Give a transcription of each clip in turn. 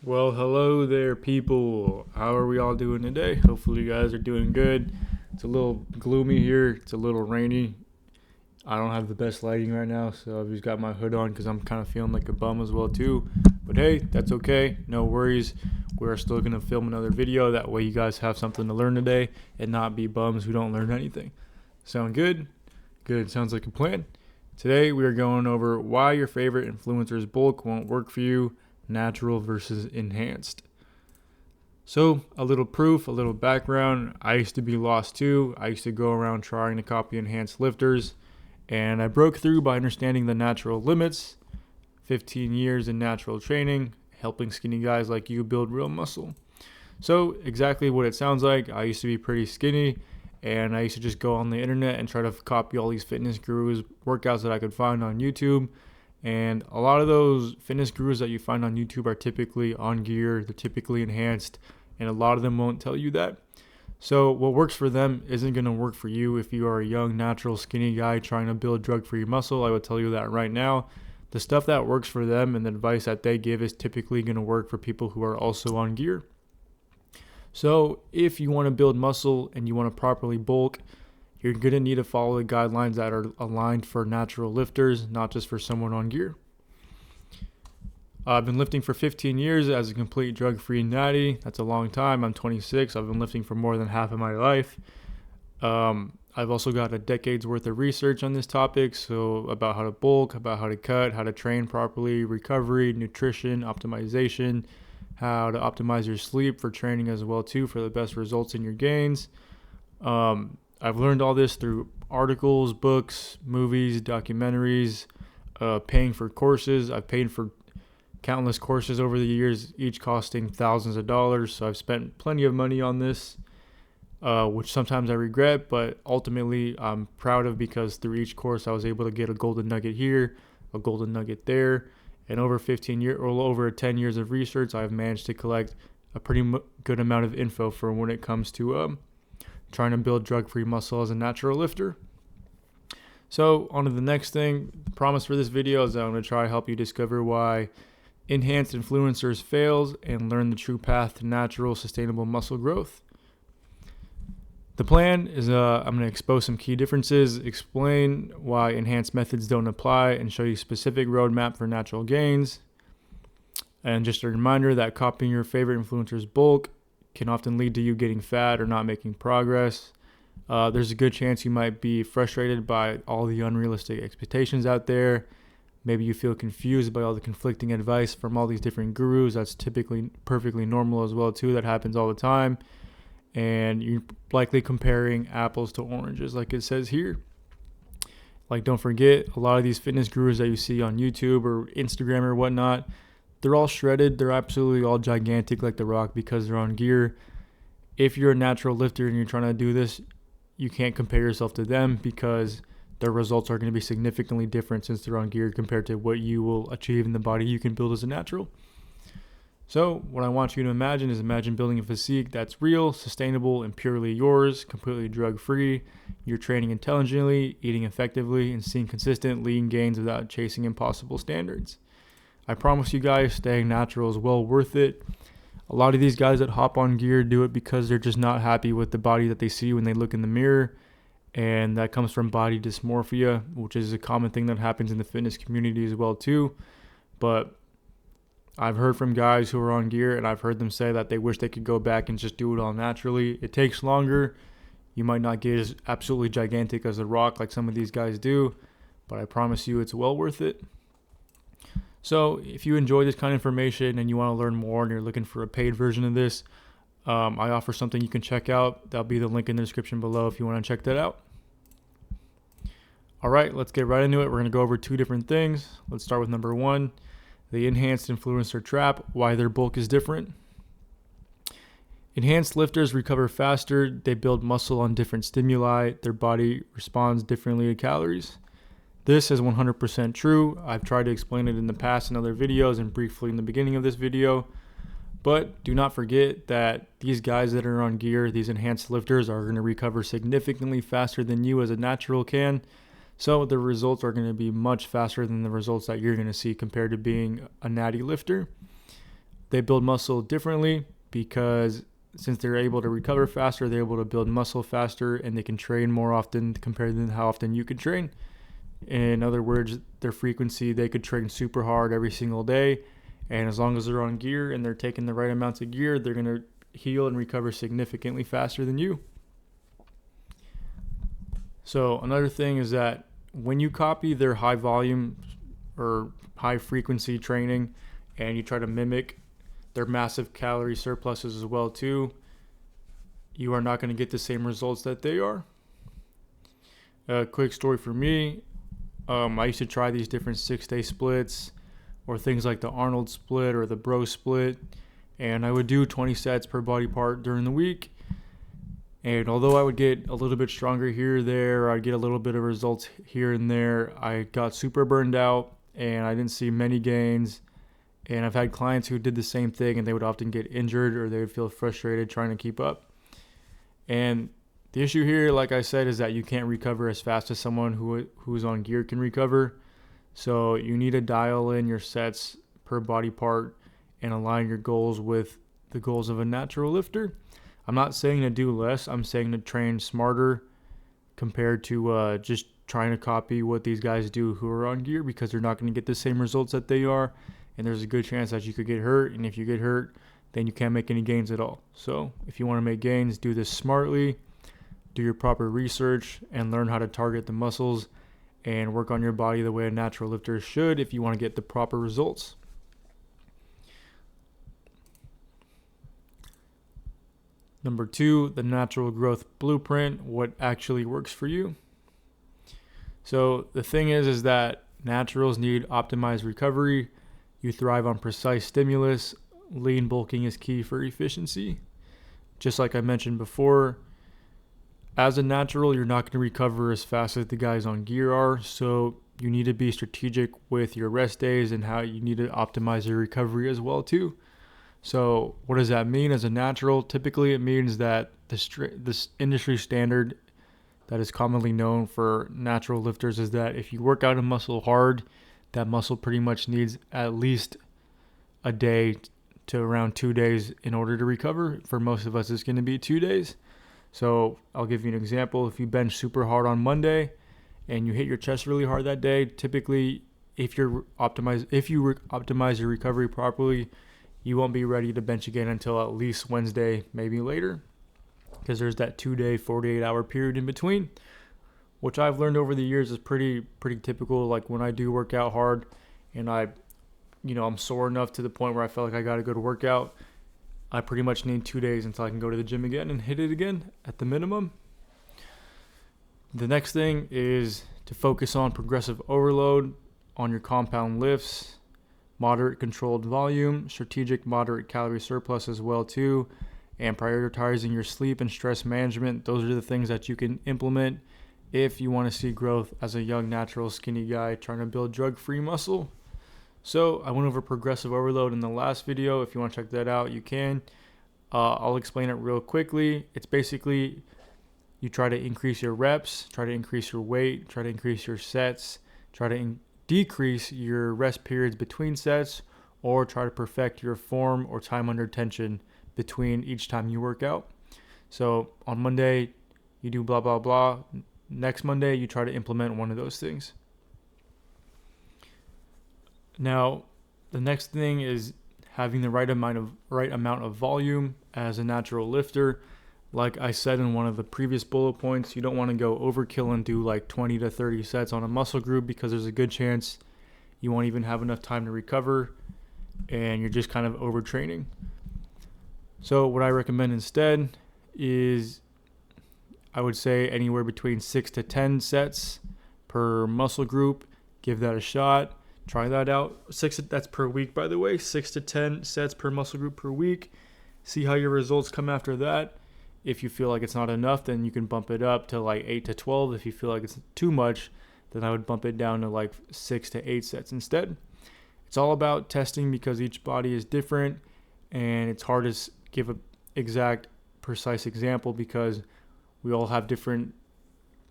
Well, hello there, people. How are we all doing today? Hopefully, you guys are doing good. It's a little gloomy here, it's a little rainy. I don't have the best lighting right now, so I've just got my hood on because I'm kind of feeling like a bum as well, too. But hey, that's okay. No worries. We're still going to film another video. That way, you guys have something to learn today and not be bums who don't learn anything. Sound good? Good. Sounds like a plan. Today, we are going over why your favorite influencer's bulk won't work for you, natural versus enhanced. So, a little proof, a little background. I used to be lost too. I used to go around trying to copy enhanced lifters, and I broke through by understanding the natural limits. 15 years in natural training, helping skinny guys like you build real muscle. So, exactly what it sounds like. I used to be pretty skinny, and I used to just go on the internet and try to copy all these fitness gurus' workouts that I could find on YouTube. And a lot of those fitness gurus that you find on YouTube are typically on gear, they're typically enhanced, and a lot of them won't tell you that. So, what works for them isn't going to work for you if you are a young, natural, skinny guy trying to build drug free muscle. I would tell you that right now. The stuff that works for them and the advice that they give is typically going to work for people who are also on gear. So, if you want to build muscle and you want to properly bulk, you're going to need to follow the guidelines that are aligned for natural lifters, not just for someone on gear. I've been lifting for 15 years as a complete drug-free natty. That's a long time. I'm 26. I've been lifting for more than half of my life. I've also got a decade's worth of research on this topic, so about how to bulk, about how to cut, how to train properly, recovery, nutrition, optimization, how to optimize your sleep for training as well too for the best results in your gains. I've learned all this through articles, books, movies, documentaries, paying for courses. I've paid for countless courses over the years, each costing thousands of dollars. So I've spent plenty of money on this, which sometimes I regret, but ultimately I'm proud of because through each course I was able to get a golden nugget here, a golden nugget there. And over 15 years or over 10 years of research, I've managed to collect a pretty good amount of info for when it comes to trying to build drug-free muscle as a natural lifter. So on to the next thing. The promise for this video is that I'm going to try to help you discover why enhanced influencers fails and learn the true path to natural, sustainable muscle growth. The plan is I'm going to expose some key differences, explain why enhanced methods don't apply, and show you a specific roadmap for natural gains. And just a reminder that copying your favorite influencer's bulk can often lead to you getting fat or not making progress. There's a good chance you might be frustrated by all the unrealistic expectations out there. Maybe you feel confused by all the conflicting advice from all these different gurus. That's typically perfectly normal as well too. That happens all the time. And you're likely comparing apples to oranges like it says here. Like, don't forget, a lot of these fitness gurus that you see on YouTube or Instagram or whatnot, they're all shredded. They're absolutely all gigantic like The Rock because they're on gear. If you're a natural lifter and you're trying to do this, you can't compare yourself to them because their results are going to be significantly different since they're on gear compared to what you will achieve in the body you can build as a natural. So what I want you to imagine building a physique that's real, sustainable, and purely yours, completely drug-free. You're training intelligently, eating effectively, and seeing consistent lean gains without chasing impossible standards. I promise you guys, staying natural is well worth it. A lot of these guys that hop on gear do it because they're just not happy with the body that they see when they look in the mirror. And that comes from body dysmorphia, which is a common thing that happens in the fitness community as well too. But I've heard from guys who are on gear, and I've heard them say that they wish they could go back and just do it all naturally. It takes longer. You might not get as absolutely gigantic as The Rock like some of these guys do, but I promise you it's well worth it. So if you enjoy this kind of information and you want to learn more and you're looking for a paid version of this, I offer something you can check out. That'll be the link in the description below if you want to check that out. All right, let's get right into it. We're going to go over two different things. Let's start with number one, the enhanced influencer trap, why their bulk is different. Enhanced lifters recover faster. They build muscle on different stimuli. Their body responds differently to calories. This is 100% true. I've tried to explain it in the past in other videos and briefly in the beginning of this video. But do not forget that these guys that are on gear, these enhanced lifters, are going to recover significantly faster than you as a natural can. So the results are going to be much faster than the results that you're going to see compared to being a natty lifter. they build muscle differently because since they're able to recover faster, they're able to build muscle faster, and they can train more often compared to how often you can train. In other words, their frequency, they could train super hard every single day, and as long as they're on gear and they're taking the right amounts of gear, they're going to heal and recover significantly faster than you. So another thing is that when you copy their high volume or high frequency training and you try to mimic their massive calorie surpluses as well too, you are not going to get the same results that they are. A quick story for me, I used to try these different 6-day splits or things like the Arnold split or the Bro split, and I would do 20 sets per body part during the week. And although I would get a little bit stronger here or there, I'd get a little bit of results here and there, I got super burned out and I didn't see many gains. And I've had clients who did the same thing and they would often get injured or they would feel frustrated trying to keep up. And the issue here, like I said, is that you can't recover as fast as someone who's on gear can recover. So you need to dial in your sets per body part and align your goals with the goals of a natural lifter. I'm not saying to do less. I'm saying to train smarter compared to just trying to copy what these guys do who are on gear, because they're not going to get the same results that they are. And there's a good chance that you could get hurt. And if you get hurt, then you can't make any gains at all. So if you want to make gains, do this smartly, do your proper research, and learn how to target the muscles and work on your body the way a natural lifter should if you want to get the proper results. Number 2, the natural growth blueprint, what actually works for you. So the thing is that naturals need optimized recovery. You thrive on precise stimulus. Lean bulking is key for efficiency. Just like I mentioned before, as a natural, you're not going to recover as fast as the guys on gear are. So you need to be strategic with your rest days and how you need to optimize your recovery as well too. So what does that mean as a natural? Typically, it means that this industry standard that is commonly known for natural lifters is that if you work out a muscle hard, that muscle pretty much needs at least a day to around 2 days in order to recover. For most of us, it's going to be 2 days. So I'll give you an example. If you bench super hard on Monday and you hit your chest really hard that day, typically if you optimize your recovery properly, you won't be ready to bench again until at least Wednesday, maybe later, because there's that 2-day, 48-hour period in between, which I've learned over the years is pretty typical. Like when I do work out hard and I'm sore enough to the point where I feel like I got to go to workout, I pretty much need 2 days until I can go to the gym again and hit it again at the minimum. The next thing is to focus on progressive overload on your compound lifts, moderate controlled volume, strategic moderate calorie surplus as well too, and prioritizing your sleep and stress management. Those are the things that you can implement if you want to see growth as a young, natural, skinny guy trying to build drug-free muscle. So I went over progressive overload in the last video. If you want to check that out, you can. I'll explain it real quickly. It's basically you try to increase your reps, try to increase your weight, try to increase your sets, try to decrease your rest periods between sets, or try to perfect your form or time under tension between each time you work out. So on Monday, you do blah, blah, blah. Next Monday, you try to implement one of those things. Now, the next thing is having the right amount of volume as a natural lifter. Like I said in one of the previous bullet points, you don't want to go overkill and do like 20 to 30 sets on a muscle group, because there's a good chance you won't even have enough time to recover and you're just kind of overtraining. So what I recommend instead is, I would say anywhere between 6 to 10 sets per muscle group. Give that a shot. Try that out. That's per week, by the way. 6 to 10 sets per muscle group per week. See how your results come after that. If you feel like it's not enough, then you can bump it up to like 8 to 12. If you feel like it's too much, then I would bump it down to like 6 to 8 sets instead. It's all about testing, because each body is different and it's hard to give an exact, precise example, because we all have different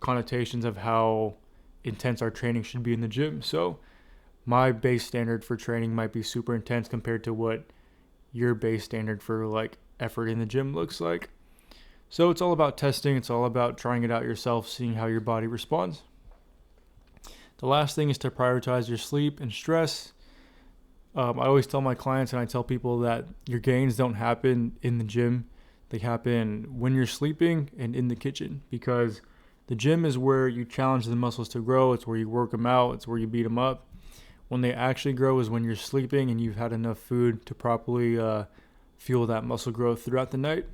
connotations of how intense our training should be in the gym. So my base standard for training might be super intense compared to what your base standard for like effort in the gym looks like. So it's all about testing. It's all about trying it out yourself, seeing how your body responds. The last thing is to prioritize your sleep and stress. I always tell my clients and I tell people that your gains don't happen in the gym. They happen when you're sleeping and in the kitchen, because the gym is where you challenge the muscles to grow. It's where you work them out. It's where you beat them up. When they actually grow is when you're sleeping and you've had enough food to properly fuel that muscle growth throughout the night.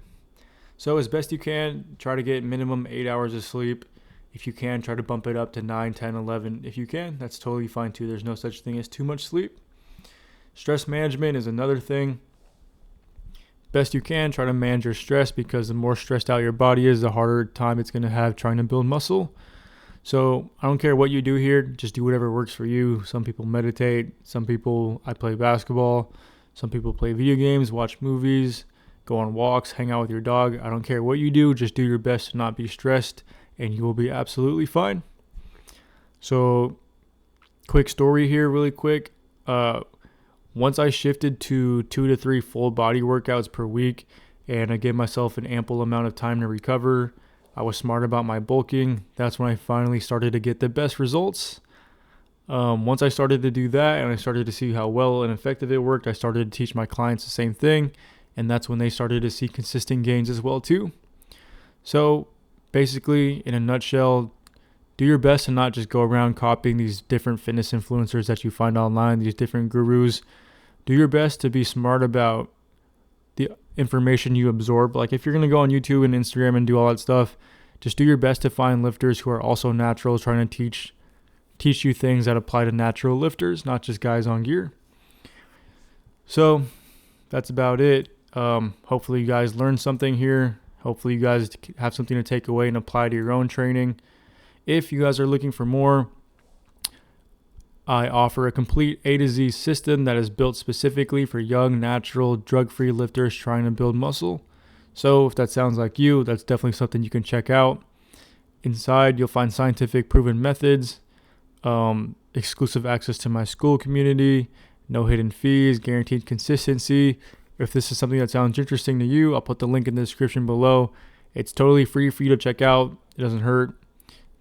So as best you can, try to get minimum 8 hours of sleep. If you can, try to bump it up to 9, 10, 11. If you can, that's totally fine too. There's no such thing as too much sleep. Stress management is another thing. Best you can, try to manage your stress, because the more stressed out your body is, the harder time it's going to have trying to build muscle. So I don't care what you do here, just do whatever works for you. Some people meditate, I play basketball, some people play video games, watch movies, go on walks, hang out with your dog. I don't care what you do, just do your best to not be stressed and you will be absolutely fine. So quick story here, really quick. Once I shifted to 2 to 3 full body workouts per week and I gave myself an ample amount of time to recover, I was smart about my bulking. That's when I finally started to get the best results. Once I started to do that and I started to see how well and effective it worked, I started to teach my clients the same thing. And that's when they started to see consistent gains as well too. So basically, in a nutshell, do your best to not just go around copying these different fitness influencers that you find online, these different gurus. Do your best to be smart about the information you absorb. Like if you're going to go on YouTube and Instagram and do all that stuff, just do your best to find lifters who are also natural, trying to teach you things that apply to natural lifters, not just guys on gear. So that's about it. Hopefully you guys learned something here. Hopefully you guys have something to take away and apply to your own training. If you guys are looking for more, I offer a complete A to Z system that is built specifically for young, natural, drug-free lifters trying to build muscle. So if that sounds like you, that's definitely something you can check out. Inside, you'll find scientific proven methods, exclusive access to my school community, no hidden fees, guaranteed consistency. If this is something that sounds interesting to you, I'll put the link in the description below. It's totally free for you to check out. It doesn't hurt.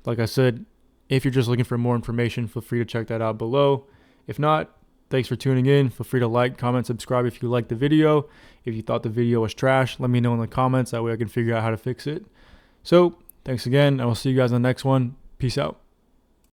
Like I said, if you're just looking for more information, feel free to check that out below. If not, thanks for tuning in. Feel free to like, comment, subscribe if you liked the video. If you thought the video was trash, let me know in the comments. That way I can figure out how to fix it. So, thanks again. I will see you guys on the next one. Peace out.